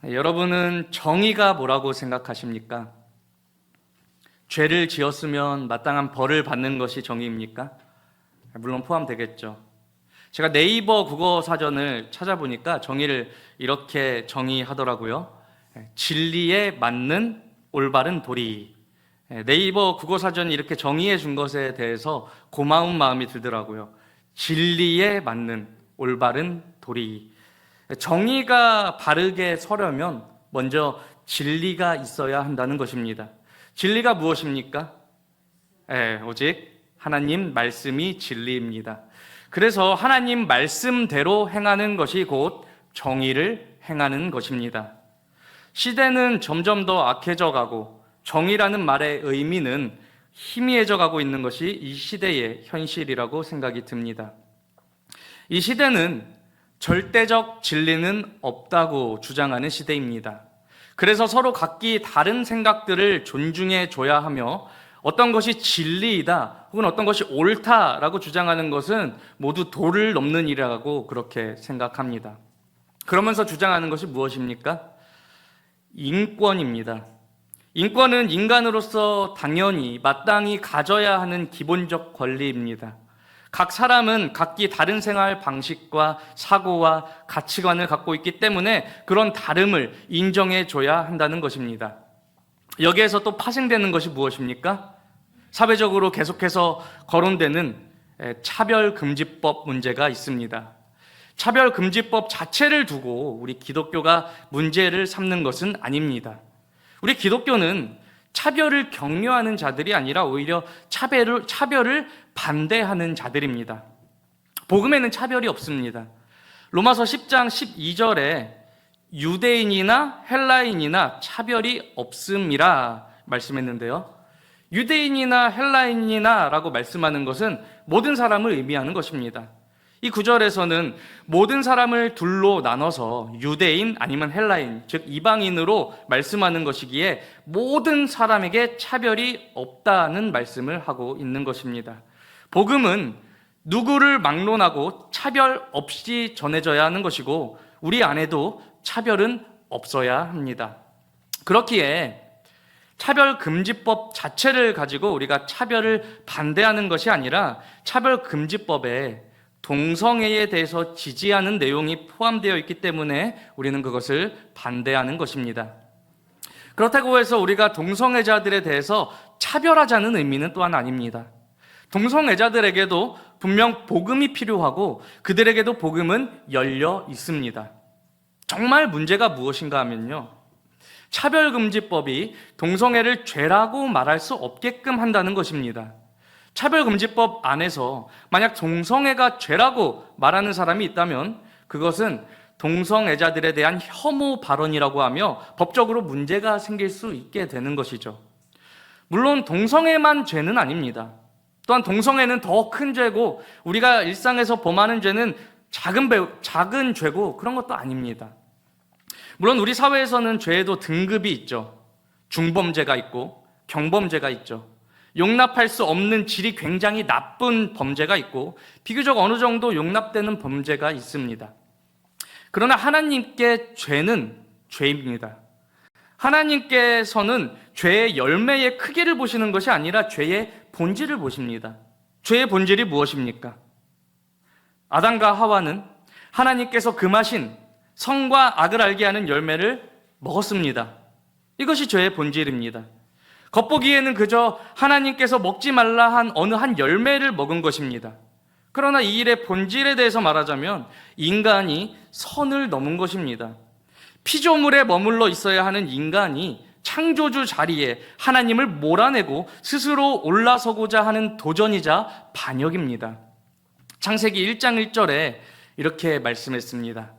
여러분은 정의가 뭐라고 생각하십니까? 죄를 지었으면 마땅한 벌을 받는 것이 정의입니까? 물론 포함되겠죠. 제가 네이버 국어 사전을 찾아보니까 정의를 이렇게 정의하더라고요. 진리에 맞는 올바른 도리. 네이버 국어 사전이 이렇게 정의해 준 것에 대해서 고마운 마음이 들더라고요. 진리에 맞는 올바른 도리. 정의가 바르게 서려면 먼저 진리가 있어야 한다는 것입니다. 진리가 무엇입니까? 오직 하나님 말씀이 진리입니다. 그래서 하나님 말씀대로 행하는 것이 곧 정의를 행하는 것입니다. 시대는 점점 더 악해져 가고 정의라는 말의 의미는 희미해져 가고 있는 것이 이 시대의 현실이라고 생각이 듭니다. 이 시대는 절대적 진리는 없다고 주장하는 시대입니다. 그래서 서로 각기 다른 생각들을 존중해 줘야 하며 어떤 것이 진리이다 혹은 어떤 것이 옳다라고 주장하는 것은 모두 도를 넘는 일이라고 그렇게 생각합니다. 그러면서 주장하는 것이 무엇입니까? 인권입니다. 인권은 인간으로서 당연히 마땅히 가져야 하는 기본적 권리입니다. 각 사람은 각기 다른 생활 방식과 사고와 가치관을 갖고 있기 때문에 그런 다름을 인정해 줘야 한다는 것입니다. 여기에서 또 파생되는 것이 무엇입니까? 사회적으로 계속해서 거론되는 차별금지법 문제가 있습니다. 차별금지법 자체를 두고 우리 기독교가 문제를 삼는 것은 아닙니다. 우리 기독교는 차별을 격려하는 자들이 아니라 오히려 차별을 반대하는 자들입니다. 복음에는 차별이 없습니다. 로마서 10장 12절에 유대인이나 헬라인이나 차별이 없음이라 말씀했는데요. 유대인이나 헬라인이나 라고 말씀하는 것은 모든 사람을 의미하는 것입니다. 이 구절에서는 모든 사람을 둘로 나눠서 유대인 아니면 헬라인, 즉 이방인으로 말씀하는 것이기에 모든 사람에게 차별이 없다는 말씀을 하고 있는 것입니다. 복음은 누구를 막론하고 차별 없이 전해져야 하는 것이고 우리 안에도 차별은 없어야 합니다. 그렇기에 차별금지법 자체를 가지고 우리가 차별을 반대하는 것이 아니라 차별금지법에 동성애에 대해서 지지하는 내용이 포함되어 있기 때문에 우리는 그것을 반대하는 것입니다. 그렇다고 해서 우리가 동성애자들에 대해서 차별하자는 의미는 또한 아닙니다. 동성애자들에게도 분명 복음이 필요하고 그들에게도 복음은 열려 있습니다. 정말 문제가 무엇인가 하면요, 차별금지법이 동성애를 죄라고 말할 수 없게끔 한다는 것입니다. 차별금지법 안에서 만약 동성애가 죄라고 말하는 사람이 있다면 그것은 동성애자들에 대한 혐오 발언이라고 하며 법적으로 문제가 생길 수 있게 되는 것이죠. 물론 동성애만 죄는 아닙니다. 또한 동성애는 더 큰 죄고 우리가 일상에서 범하는 죄는 작은 죄고 그런 것도 아닙니다. 물론 우리 사회에서는 죄에도 등급이 있죠. 중범죄가 있고 경범죄가 있죠. 용납할 수 없는 질이 굉장히 나쁜 범죄가 있고 비교적 어느 정도 용납되는 범죄가 있습니다. 그러나 하나님께 죄는 죄입니다. 하나님께서는 죄의 열매의 크기를 보시는 것이 아니라 죄의 본질을 보십니다. 죄의 본질이 무엇입니까? 아담과 하와는 하나님께서 금하신 선과 악을 알게 하는 열매를 먹었습니다. 이것이 죄의 본질입니다. 겉보기에는 그저 하나님께서 먹지 말라 한 어느 한 열매를 먹은 것입니다. 그러나 이 일의 본질에 대해서 말하자면 인간이 선을 넘은 것입니다. 피조물에 머물러 있어야 하는 인간이 창조주 자리에 하나님을 몰아내고 스스로 올라서고자 하는 도전이자 반역입니다. 창세기 1장 1절에 이렇게 말씀했습니다.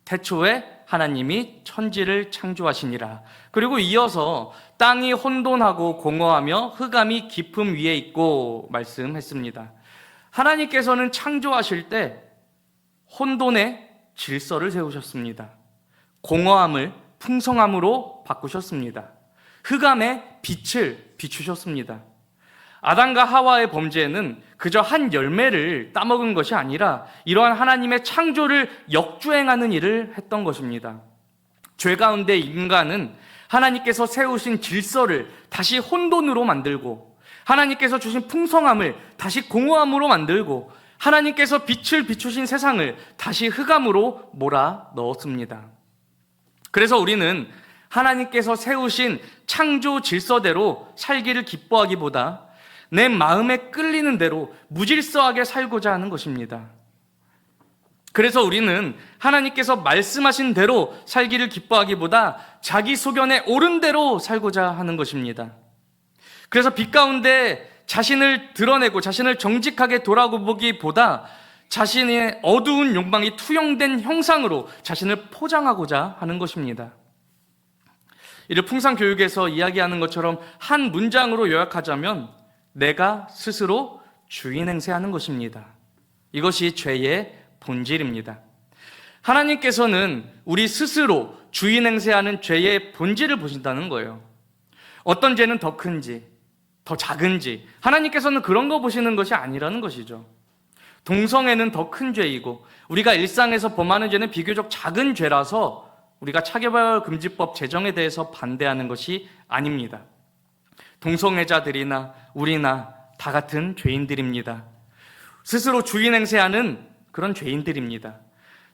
태초에 하나님이 천지를 창조하시니라. 그리고 이어서 땅이 혼돈하고 공허하며 흑암이 깊음 위에 있고 말씀했습니다. 하나님께서는 창조하실 때 혼돈의 질서를 세우셨습니다. 공허함을 풍성함으로 바꾸셨습니다. 흑암에 빛을 비추셨습니다. 아담과 하와의 범죄는 그저 한 열매를 따먹은 것이 아니라 이러한 하나님의 창조를 역주행하는 일을 했던 것입니다. 죄 가운데 인간은 하나님께서 세우신 질서를 다시 혼돈으로 만들고, 하나님께서 주신 풍성함을 다시 공허함으로 만들고, 하나님께서 빛을 비추신 세상을 다시 흑암으로 몰아 넣었습니다. 그래서 우리는 하나님께서 세우신 창조 질서대로 살기를 기뻐하기보다 내 마음에 끌리는 대로 무질서하게 살고자 하는 것입니다. 그래서 우리는 하나님께서 말씀하신 대로 살기를 기뻐하기보다 자기 소견에 옳은 대로 살고자 하는 것입니다. 그래서 빛 가운데 자신을 드러내고 자신을 정직하게 돌아보기보다 자신의 어두운 욕망이 투영된 형상으로 자신을 포장하고자 하는 것입니다. 이를 풍상교육에서 이야기하는 것처럼 한 문장으로 요약하자면 내가 스스로 주인 행세하는 것입니다. 이것이 죄의 본질입니다. 하나님께서는 우리 스스로 주인 행세하는 죄의 본질을 보신다는 거예요. 어떤 죄는 더 큰지 더 작은지 하나님께서는 그런 거 보시는 것이 아니라는 것이죠. 동성애는 더 큰 죄이고 우리가 일상에서 범하는 죄는 비교적 작은 죄라서 우리가 차별금지법 제정에 대해서 반대하는 것이 아닙니다. 동성애자들이나 우리나 다 같은 죄인들입니다. 스스로 주인 행세하는 그런 죄인들입니다.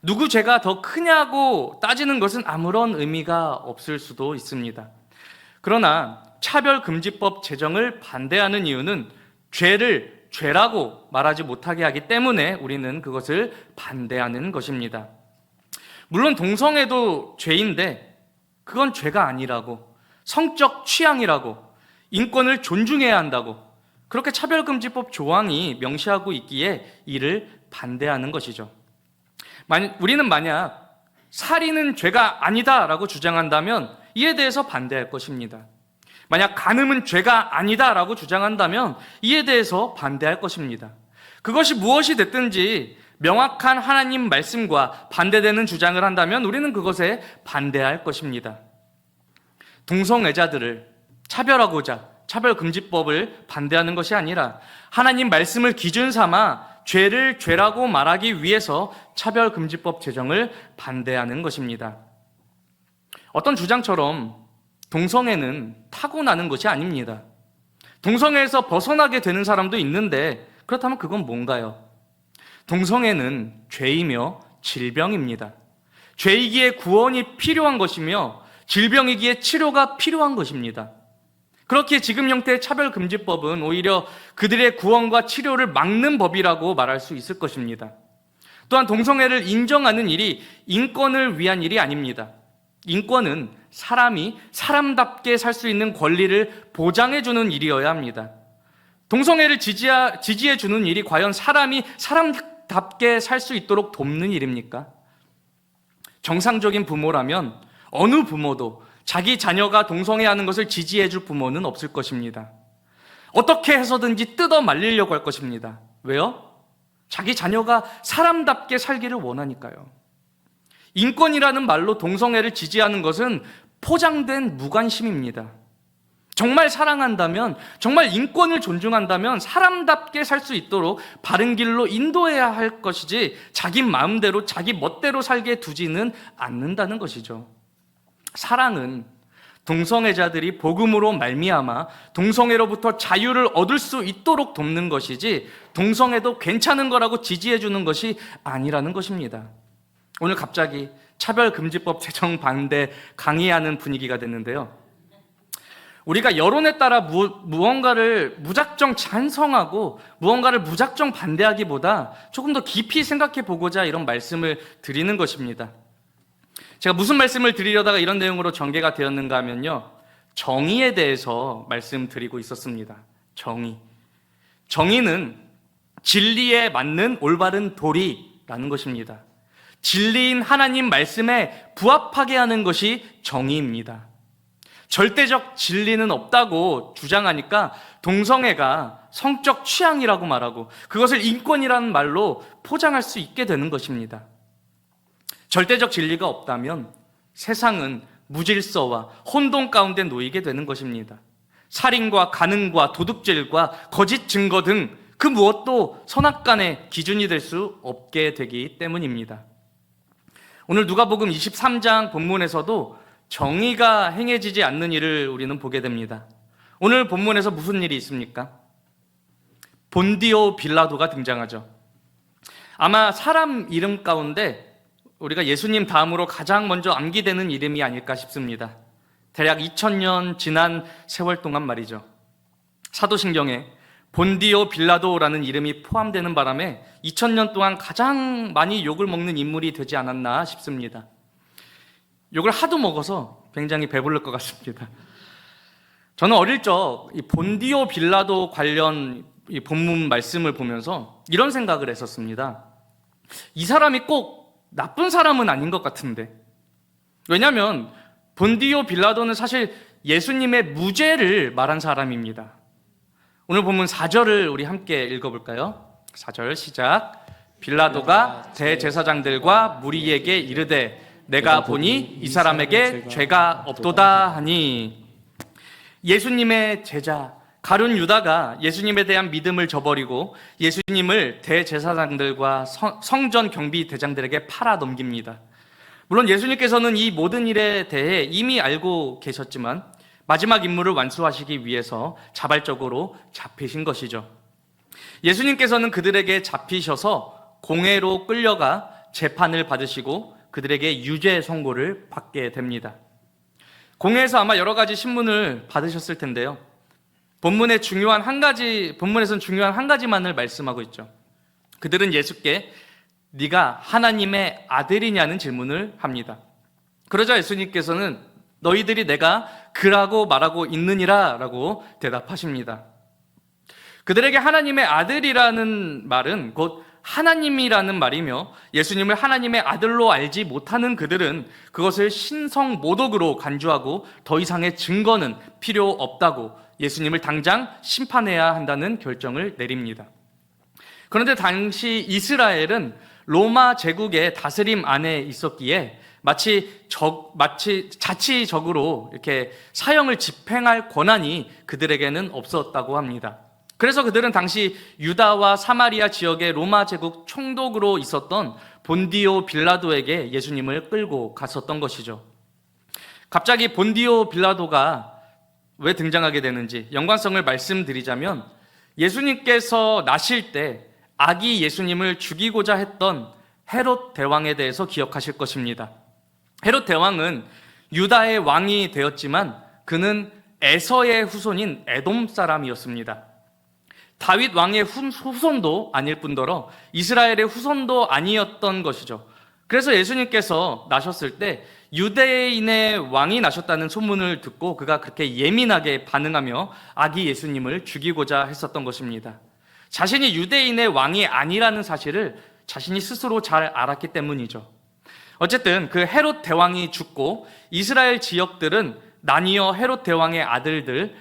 누구 죄가 더 크냐고 따지는 것은 아무런 의미가 없을 수도 있습니다. 그러나 차별금지법 제정을 반대하는 이유는 죄를 죄라고 말하지 못하게 하기 때문에 우리는 그것을 반대하는 것입니다. 물론 동성애도 죄인데 그건 죄가 아니라고, 성적 취향이라고, 인권을 존중해야 한다고 그렇게 차별금지법 조항이 명시하고 있기에 이를 반대하는 것이죠. 우리는 만약 살인은 죄가 아니다라고 주장한다면 이에 대해서 반대할 것입니다. 만약 간음은 죄가 아니다라고 주장한다면 이에 대해서 반대할 것입니다. 그것이 무엇이 됐든지 명확한 하나님 말씀과 반대되는 주장을 한다면 우리는 그것에 반대할 것입니다. 동성애자들을 차별하고자 차별금지법을 반대하는 것이 아니라 하나님 말씀을 기준 삼아 죄를 죄라고 말하기 위해서 차별금지법 제정을 반대하는 것입니다. 어떤 주장처럼 동성애는 타고나는 것이 아닙니다. 동성애에서 벗어나게 되는 사람도 있는데 그렇다면 그건 뭔가요? 동성애는 죄이며 질병입니다. 죄이기에 구원이 필요한 것이며 질병이기에 치료가 필요한 것입니다. 그렇기에 지금 형태의 차별금지법은 오히려 그들의 구원과 치료를 막는 법이라고 말할 수 있을 것입니다. 또한 동성애를 인정하는 일이 인권을 위한 일이 아닙니다. 인권은 사람이 사람답게 살 수 있는 권리를 보장해주는 일이어야 합니다. 동성애를 지지해주는 일이 과연 사람이 사람답게 살 수 있도록 돕는 일입니까? 정상적인 부모라면 어느 부모도 자기 자녀가 동성애하는 것을 지지해줄 부모는 없을 것입니다. 어떻게 해서든지 뜯어 말리려고 할 것입니다. 왜요? 자기 자녀가 사람답게 살기를 원하니까요. 인권이라는 말로 동성애를 지지하는 것은 포장된 무관심입니다. 정말 사랑한다면, 정말 인권을 존중한다면 사람답게 살 수 있도록 바른 길로 인도해야 할 것이지 자기 마음대로 자기 멋대로 살게 두지는 않는다는 것이죠. 사랑은 동성애자들이 복음으로 말미암아 동성애로부터 자유를 얻을 수 있도록 돕는 것이지 동성애도 괜찮은 거라고 지지해 주는 것이 아니라는 것입니다. 오늘 갑자기 차별금지법 제정 반대 강의하는 분위기가 됐는데요. 우리가 여론에 따라 무언가를 무작정 찬성하고 무언가를 무작정 반대하기보다 조금 더 깊이 생각해 보고자 이런 말씀을 드리는 것입니다. 제가 무슨 말씀을 드리려다가 이런 내용으로 전개가 되었는가 하면요, 정의에 대해서 말씀드리고 있었습니다. 정의는 진리에 맞는 올바른 도리라는 것입니다. 진리인 하나님 말씀에 부합하게 하는 것이 정의입니다. 절대적 진리는 없다고 주장하니까 동성애가 성적 취향이라고 말하고 그것을 인권이라는 말로 포장할 수 있게 되는 것입니다. 절대적 진리가 없다면 세상은 무질서와 혼돈 가운데 놓이게 되는 것입니다. 살인과 간음과 도둑질과 거짓 증거 등 그 무엇도 선악간의 기준이 될 수 없게 되기 때문입니다. 오늘 누가복음 23장 본문에서도 정의가 행해지지 않는 일을 우리는 보게 됩니다. 오늘 본문에서 무슨 일이 있습니까? 본디오 빌라도가 등장하죠. 아마 사람 이름 가운데 우리가 예수님 다음으로 가장 먼저 암기되는 이름이 아닐까 싶습니다. 대략 2000년 지난 세월 동안 말이죠. 사도신경에 본디오 빌라도라는 이름이 포함되는 바람에 2000년 동안 가장 많이 욕을 먹는 인물이 되지 않았나 싶습니다. 욕을 하도 먹어서 굉장히 배부를 것 같습니다. 저는 어릴 적 이 본디오 빌라도 관련 이 본문 말씀을 보면서 이런 생각을 했었습니다. 이 사람이 꼭 나쁜 사람은 아닌 것 같은데. 왜냐하면 본디오 빌라도는 사실 예수님의 무죄를 말한 사람입니다. 오늘 본문 4절을 우리 함께 읽어볼까요? 4절 시작. 빌라도가 대제사장들과 무리에게 이르되 내가 보니 이 사람에게 죄가 없도다 하니. 예수님의 제자 가룟 유다가 예수님에 대한 믿음을 저버리고 예수님을 대제사장들과 성전 경비 대장들에게 팔아 넘깁니다. 물론 예수님께서는 이 모든 일에 대해 이미 알고 계셨지만 마지막 임무를 완수하시기 위해서 자발적으로 잡히신 것이죠. 예수님께서는 그들에게 잡히셔서 공회로 끌려가 재판을 받으시고 그들에게 유죄 선고를 받게 됩니다. 공회에서 아마 여러 가지 신문을 받으셨을 텐데요. 본문에서는 중요한 한 가지만을 말씀하고 있죠. 그들은 예수께 네가 하나님의 아들이냐는 질문을 합니다. 그러자 예수님께서는 너희들이 내가 그라고 말하고 있느니라 라고 대답하십니다. 그들에게 하나님의 아들이라는 말은 곧 하나님이라는 말이며 예수님을 하나님의 아들로 알지 못하는 그들은 그것을 신성 모독으로 간주하고 더 이상의 증거는 필요 없다고 예수님을 당장 심판해야 한다는 결정을 내립니다. 그런데 당시 이스라엘은 로마 제국의 다스림 안에 있었기에 마치 자치적으로 이렇게 사형을 집행할 권한이 그들에게는 없었다고 합니다. 그래서 그들은 당시 유다와 사마리아 지역의 로마 제국 총독으로 있었던 본디오 빌라도에게 예수님을 끌고 갔었던 것이죠. 갑자기 본디오 빌라도가 왜 등장하게 되는지 연관성을 말씀드리자면 예수님께서 나실 때 아기 예수님을 죽이고자 했던 헤롯 대왕에 대해서 기억하실 것입니다. 헤롯 대왕은 유다의 왕이 되었지만 그는 에서의 후손인 에돔 사람이었습니다. 다윗 왕의 후손도 아닐 뿐더러 이스라엘의 후손도 아니었던 것이죠. 그래서 예수님께서 나셨을 때 유대인의 왕이 나셨다는 소문을 듣고 그가 그렇게 예민하게 반응하며 아기 예수님을 죽이고자 했었던 것입니다. 자신이 유대인의 왕이 아니라는 사실을 자신이 스스로 잘 알았기 때문이죠. 어쨌든 그 헤롯 대왕이 죽고 이스라엘 지역들은 나뉘어 헤롯 대왕의 아들들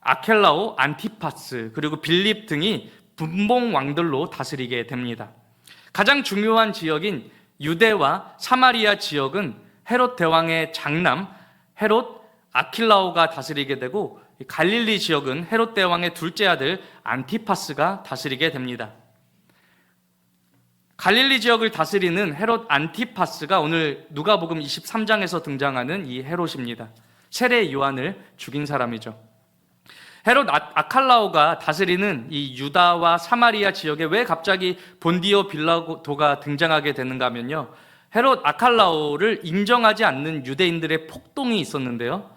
아켈라오, 안티파스, 그리고 빌립 등이 분봉 왕들로 다스리게 됩니다. 가장 중요한 지역인 유대와 사마리아 지역은 헤롯 대왕의 장남 헤롯 아킬라오가 다스리게 되고 갈릴리 지역은 헤롯 대왕의 둘째 아들 안티파스가 다스리게 됩니다. 갈릴리 지역을 다스리는 헤롯 안티파스가 오늘 누가복음 23장에서 등장하는 이 헤롯입니다. 세례 요한을 죽인 사람이죠. 헤롯 아칼라오가 다스리는 이 유다와 사마리아 지역에 왜 갑자기 본디오 빌라도가 등장하게 되는가 하면요, 헤롯 아칼라오를 인정하지 않는 유대인들의 폭동이 있었는데요,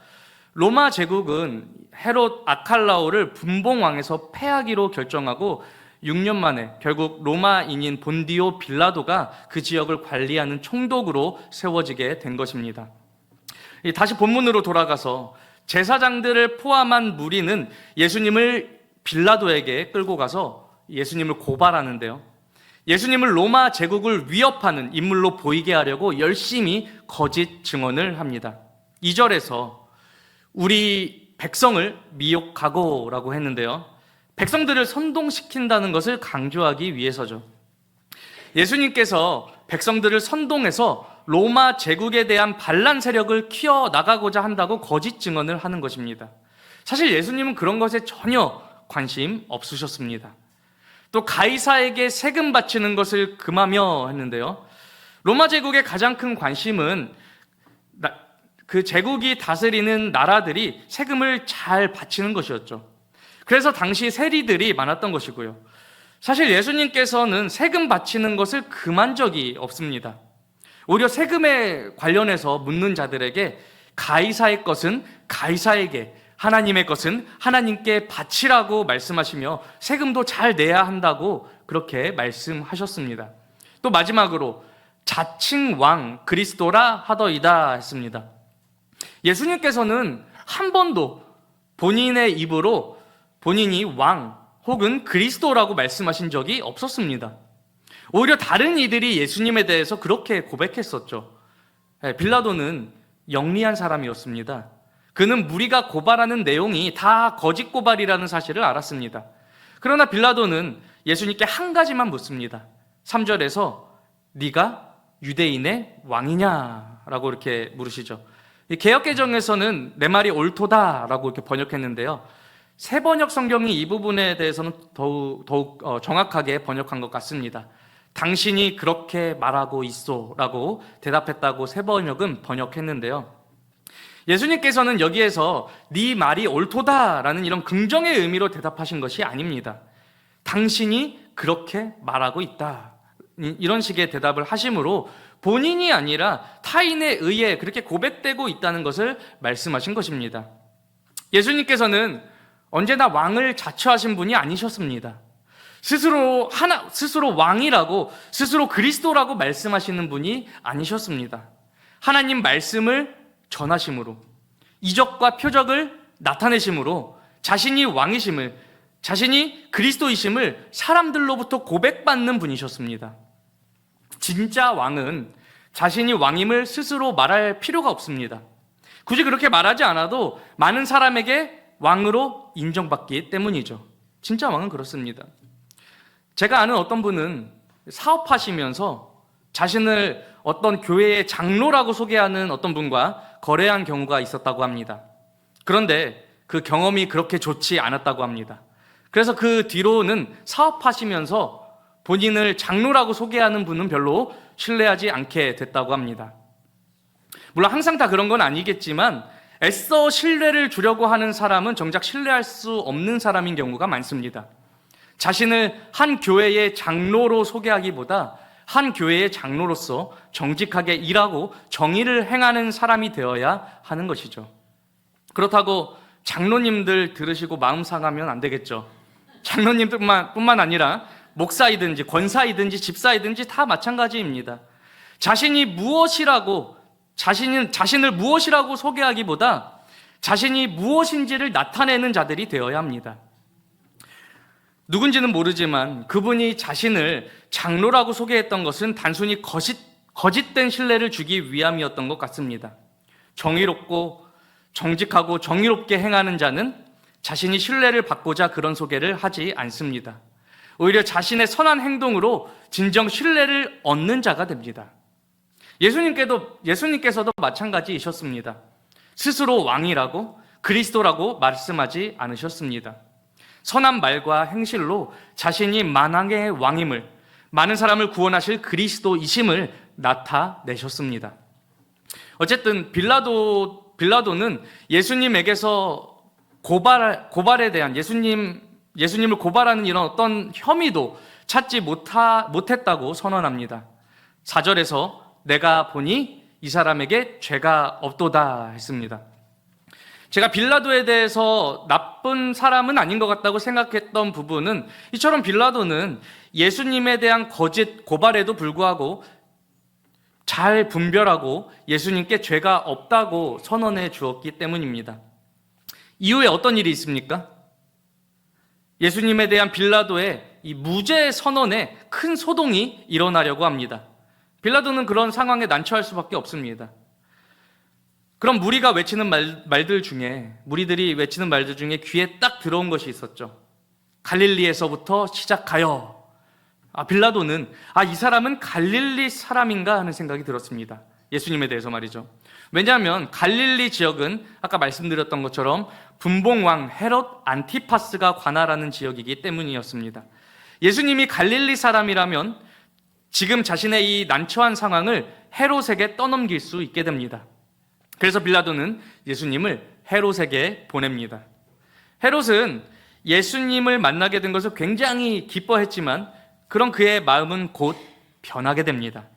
로마 제국은 헤롯 아칼라오를 분봉왕에서 패하기로 결정하고 6년 만에 결국 로마인인 본디오 빌라도가 그 지역을 관리하는 총독으로 세워지게 된 것입니다. 다시 본문으로 돌아가서 제사장들을 포함한 무리는 예수님을 빌라도에게 끌고 가서 예수님을 고발하는데요, 예수님을 로마 제국을 위협하는 인물로 보이게 하려고 열심히 거짓 증언을 합니다. 2절에서 우리 백성을 미혹하고라고 했는데요, 백성들을 선동시킨다는 것을 강조하기 위해서죠. 예수님께서 백성들을 선동해서 로마 제국에 대한 반란 세력을 키워나가고자 한다고 거짓 증언을 하는 것입니다. 사실 예수님은 그런 것에 전혀 관심 없으셨습니다. 또 가이사에게 세금 바치는 것을 금하며 했는데요, 로마 제국의 가장 큰 관심은 그 제국이 다스리는 나라들이 세금을 잘 바치는 것이었죠. 그래서 당시 세리들이 많았던 것이고요. 사실 예수님께서는 세금 바치는 것을 금한 적이 없습니다. 오히려 세금에 관련해서 묻는 자들에게 가이사의 것은 가이사에게, 하나님의 것은 하나님께 바치라고 말씀하시며 세금도 잘 내야 한다고 그렇게 말씀하셨습니다. 또 마지막으로 자칭 왕 그리스도라 하더이다 했습니다. 예수님께서는 한 번도 본인의 입으로 본인이 왕 혹은 그리스도라고 말씀하신 적이 없었습니다. 오히려 다른 이들이 예수님에 대해서 그렇게 고백했었죠. 빌라도는 영리한 사람이었습니다. 그는 무리가 고발하는 내용이 다 거짓 고발이라는 사실을 알았습니다. 그러나 빌라도는 예수님께 한 가지만 묻습니다. 3절에서 네가 유대인의 왕이냐? 라고 이렇게 물으시죠. 개역개정에서는 내 말이 옳도다 라고 이렇게 번역했는데요. 새번역 성경이 이 부분에 대해서는 더욱 정확하게 번역한 것 같습니다. 당신이 그렇게 말하고 있소 라고 대답했다고 새번역은 번역했는데요. 예수님께서는 여기에서 네 말이 옳도다 라는 이런 긍정의 의미로 대답하신 것이 아닙니다. 당신이 그렇게 말하고 있다, 이런 식의 대답을 하심으로 본인이 아니라 타인에 의해 그렇게 고백되고 있다는 것을 말씀하신 것입니다. 예수님께서는 언제나 왕을 자처하신 분이 아니셨습니다. 스스로 왕이라고, 스스로 그리스도라고 말씀하시는 분이 아니셨습니다. 하나님 말씀을 전하심으로, 이적과 표적을 나타내심으로 자신이 왕이심을, 자신이 그리스도이심을 사람들로부터 고백받는 분이셨습니다. 진짜 왕은 자신이 왕임을 스스로 말할 필요가 없습니다. 굳이 그렇게 말하지 않아도 많은 사람에게 왕으로 인정받기 때문이죠. 진짜 왕은 그렇습니다. 제가 아는 어떤 분은 사업하시면서 자신을 어떤 교회의 장로라고 소개하는 어떤 분과 거래한 경우가 있었다고 합니다. 그런데 그 경험이 그렇게 좋지 않았다고 합니다. 그래서 그 뒤로는 사업하시면서 본인을 장로라고 소개하는 분은 별로 신뢰하지 않게 됐다고 합니다. 물론 항상 다 그런 건 아니겠지만 애써 신뢰를 주려고 하는 사람은 정작 신뢰할 수 없는 사람인 경우가 많습니다. 자신을 한 교회의 장로로 소개하기보다 한 교회의 장로로서 정직하게 일하고 정의를 행하는 사람이 되어야 하는 것이죠. 그렇다고 장로님들 들으시고 마음 상하면 안 되겠죠. 장로님뿐만 아니라 목사이든지 권사이든지 집사이든지 다 마찬가지입니다. 자신을 무엇이라고 소개하기보다 자신이 무엇인지를 나타내는 자들이 되어야 합니다. 누군지는 모르지만 그분이 자신을 장로라고 소개했던 것은 단순히 거짓된 신뢰를 주기 위함이었던 것 같습니다. 정의롭고 정직하고 정의롭게 행하는 자는 자신이 신뢰를 받고자 그런 소개를 하지 않습니다. 오히려 자신의 선한 행동으로 진정 신뢰를 얻는 자가 됩니다. 예수님께서도 마찬가지이셨습니다. 스스로 왕이라고 그리스도라고 말씀하지 않으셨습니다. 선한 말과 행실로 자신이 만왕의 왕임을, 많은 사람을 구원하실 그리스도이심을 나타내셨습니다. 어쨌든 빌라도는 예수님에게서 고발에 대한 예수님을 고발하는 이런 어떤 혐의도 찾지 못했다고 선언합니다. 4절에서 내가 보니 이 사람에게 죄가 없도다 했습니다. 제가 빌라도에 대해서 나쁜 사람은 아닌 것 같다고 생각했던 부분은 이처럼 빌라도는 예수님에 대한 거짓 고발에도 불구하고 잘 분별하고 예수님께 죄가 없다고 선언해 주었기 때문입니다. 이후에 어떤 일이 있습니까? 예수님에 대한 빌라도의 이 무죄 선언에 큰 소동이 일어나려고 합니다. 빌라도는 그런 상황에 난처할 수밖에 없습니다. 그럼 무리들이 외치는 말들 중에 귀에 딱 들어온 것이 있었죠. 갈릴리에서부터 시작하여. 빌라도는 이 사람은 갈릴리 사람인가 하는 생각이 들었습니다. 예수님에 대해서 말이죠. 왜냐하면 갈릴리 지역은 아까 말씀드렸던 것처럼 분봉왕 헤롯 안티파스가 관할하는 지역이기 때문이었습니다. 예수님이 갈릴리 사람이라면 지금 자신의 이 난처한 상황을 헤롯에게 떠넘길 수 있게 됩니다. 그래서 빌라도는 예수님을 헤롯에게 보냅니다. 헤롯은 예수님을 만나게 된 것을 굉장히 기뻐했지만 그런 그의 마음은 곧 변하게 됩니다.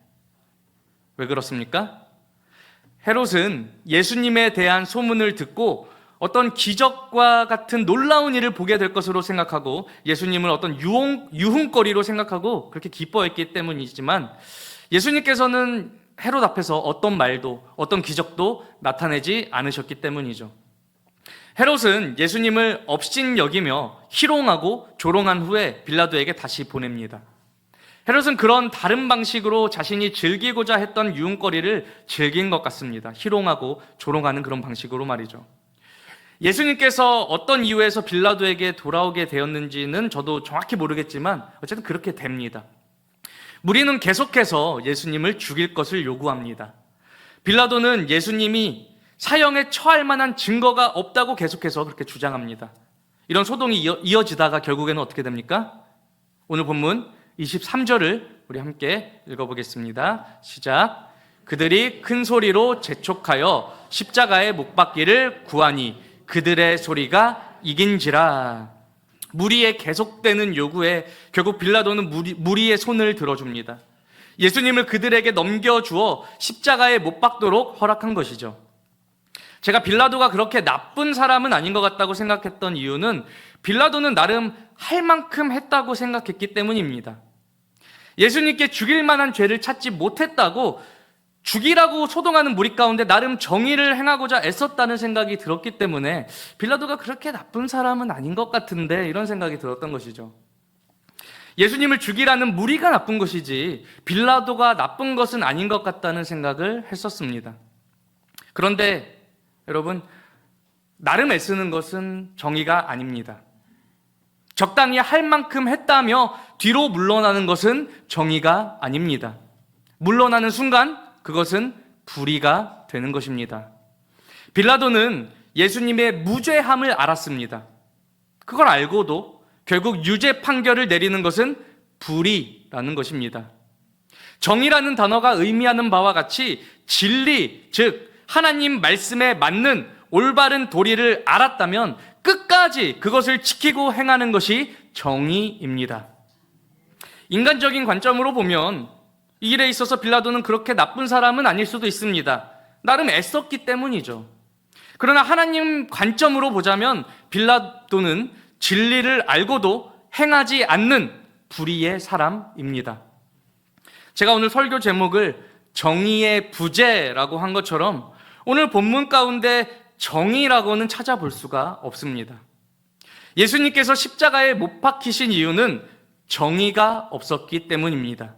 왜 그렇습니까? 헤롯은 예수님에 대한 소문을 듣고 어떤 기적과 같은 놀라운 일을 보게 될 것으로 생각하고 예수님을 어떤 유흥거리로 생각하고 그렇게 기뻐했기 때문이지만 예수님께서는 헤롯 앞에서 어떤 말도 어떤 기적도 나타내지 않으셨기 때문이죠. 헤롯은 예수님을 업신여기며 희롱하고 조롱한 후에 빌라도에게 다시 보냅니다. 헤롯은 그런 다른 방식으로 자신이 즐기고자 했던 유흥거리를 즐긴 것 같습니다. 희롱하고 조롱하는 그런 방식으로 말이죠. 예수님께서 어떤 이유에서 빌라도에게 돌아오게 되었는지는 저도 정확히 모르겠지만 어쨌든 그렇게 됩니다. 무리는 계속해서 예수님을 죽일 것을 요구합니다. 빌라도는 예수님이 사형에 처할 만한 증거가 없다고 계속해서 그렇게 주장합니다. 이런 소동이 이어지다가 결국에는 어떻게 됩니까? 오늘 본문 23절을 우리 함께 읽어보겠습니다. 시작. 그들이 큰 소리로 재촉하여 십자가에 못 박기를 구하니 그들의 소리가 이긴지라. 무리의 계속되는 요구에 결국 빌라도는 무리의 손을 들어줍니다. 예수님을 그들에게 넘겨주어 십자가에 못 박도록 허락한 것이죠. 제가 빌라도가 그렇게 나쁜 사람은 아닌 것 같다고 생각했던 이유는 빌라도는 나름 할 만큼 했다고 생각했기 때문입니다. 예수님께 죽일 만한 죄를 찾지 못했다고 죽이라고 소동하는 무리 가운데 나름 정의를 행하고자 애썼다는 생각이 들었기 때문에 빌라도가 그렇게 나쁜 사람은 아닌 것 같은데 이런 생각이 들었던 것이죠. 예수님을 죽이라는 무리가 나쁜 것이지 빌라도가 나쁜 것은 아닌 것 같다는 생각을 했었습니다. 그런데 여러분, 나름 애쓰는 것은 정의가 아닙니다. 적당히 할 만큼 했다며 뒤로 물러나는 것은 정의가 아닙니다. 물러나는 순간 그것은 불의가 되는 것입니다. 빌라도는 예수님의 무죄함을 알았습니다. 그걸 알고도 결국 유죄 판결을 내리는 것은 불의라는 것입니다. 정의라는 단어가 의미하는 바와 같이 진리, 즉 하나님 말씀에 맞는 올바른 도리를 알았다면 끝까지 그것을 지키고 행하는 것이 정의입니다. 인간적인 관점으로 보면 이 일에 있어서 빌라도는 그렇게 나쁜 사람은 아닐 수도 있습니다. 나름 애썼기 때문이죠. 그러나 하나님 관점으로 보자면 빌라도는 진리를 알고도 행하지 않는 불의의 사람입니다. 제가 오늘 설교 제목을 정의의 부재라고 한 것처럼 오늘 본문 가운데 정의라고는 찾아볼 수가 없습니다. 예수님께서 십자가에 못 박히신 이유는 정의가 없었기 때문입니다.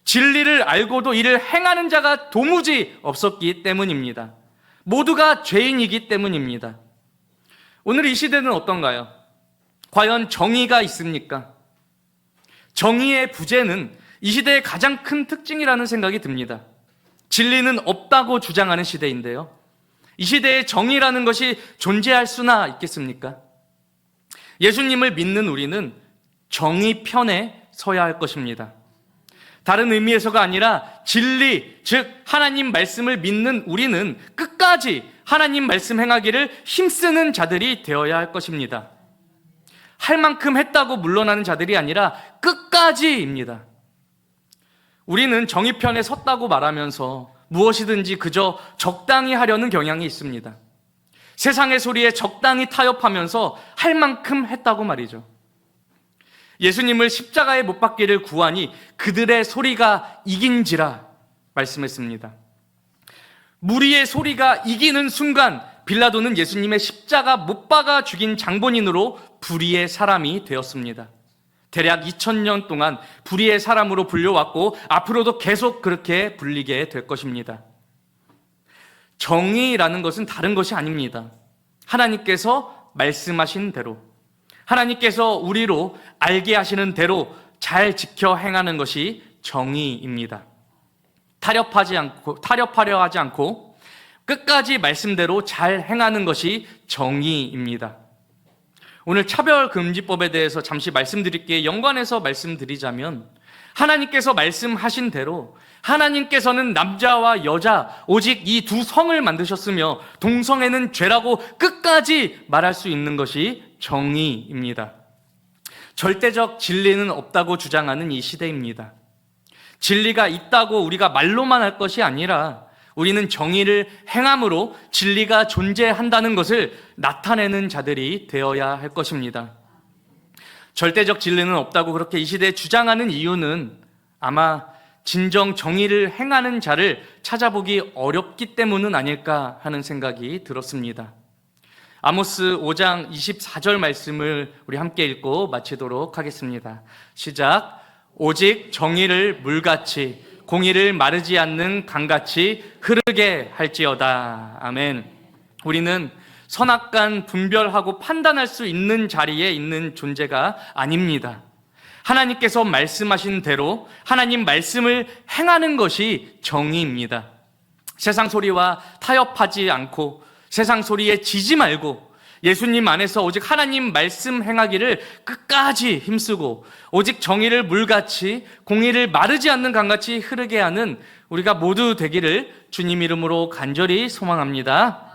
진리를 알고도 이를 행하는 자가 도무지 없었기 때문입니다. 모두가 죄인이기 때문입니다. 오늘 이 시대는 어떤가요? 과연 정의가 있습니까? 정의의 부재는 이 시대의 가장 큰 특징이라는 생각이 듭니다. 진리는 없다고 주장하는 시대인데요. 이 시대에 정의라는 것이 존재할 수나 있겠습니까? 예수님을 믿는 우리는 정의 편에 서야 할 것입니다. 다른 의미에서가 아니라 진리, 즉 하나님 말씀을 믿는 우리는 끝까지 하나님 말씀 행하기를 힘쓰는 자들이 되어야 할 것입니다. 할 만큼 했다고 물러나는 자들이 아니라 끝까지입니다. 우리는 정의 편에 섰다고 말하면서 무엇이든지 그저 적당히 하려는 경향이 있습니다. 세상의 소리에 적당히 타협하면서 할 만큼 했다고 말이죠. 예수님을 십자가에 못 박기를 구하니 그들의 소리가 이긴지라 말씀했습니다. 무리의 소리가 이기는 순간 빌라도는 예수님의 십자가 못 박아 죽인 장본인으로 불의의 사람이 되었습니다. 대략 2000년 동안 불의의 사람으로 불려왔고 앞으로도 계속 그렇게 불리게 될 것입니다. 정의라는 것은 다른 것이 아닙니다. 하나님께서 말씀하신 대로, 하나님께서 우리로 알게 하시는 대로 잘 지켜 행하는 것이 정의입니다. 타협하려 하지 않고 끝까지 말씀대로 잘 행하는 것이 정의입니다. 오늘 차별금지법에 대해서 잠시 말씀드릴게요. 연관해서 말씀드리자면 하나님께서 말씀하신 대로 하나님께서는 남자와 여자 오직 이 두 성을 만드셨으며 동성애는 죄라고 끝까지 말할 수 있는 것이 정의입니다. 절대적 진리는 없다고 주장하는 이 시대입니다. 진리가 있다고 우리가 말로만 할 것이 아니라 우리는 정의를 행함으로 진리가 존재한다는 것을 나타내는 자들이 되어야 할 것입니다. 절대적 진리는 없다고 그렇게 이 시대에 주장하는 이유는 아마 진정 정의를 행하는 자를 찾아보기 어렵기 때문은 아닐까 하는 생각이 들었습니다. 아모스 5장 24절 말씀을 우리 함께 읽고 마치도록 하겠습니다. 시작. 오직 정의를 물같이 공의를 마르지 않는 강같이 흐르게 할지어다. 아멘. 우리는 선악간 분별하고 판단할 수 있는 자리에 있는 존재가 아닙니다. 하나님께서 말씀하신 대로 하나님 말씀을 행하는 것이 정의입니다. 세상 소리와 타협하지 않고 세상 소리에 지지 말고 예수님 안에서 오직 하나님 말씀 행하기를 끝까지 힘쓰고 오직 정의를 물같이 공의를 마르지 않는 강같이 흐르게 하는 우리가 모두 되기를 주님 이름으로 간절히 소망합니다.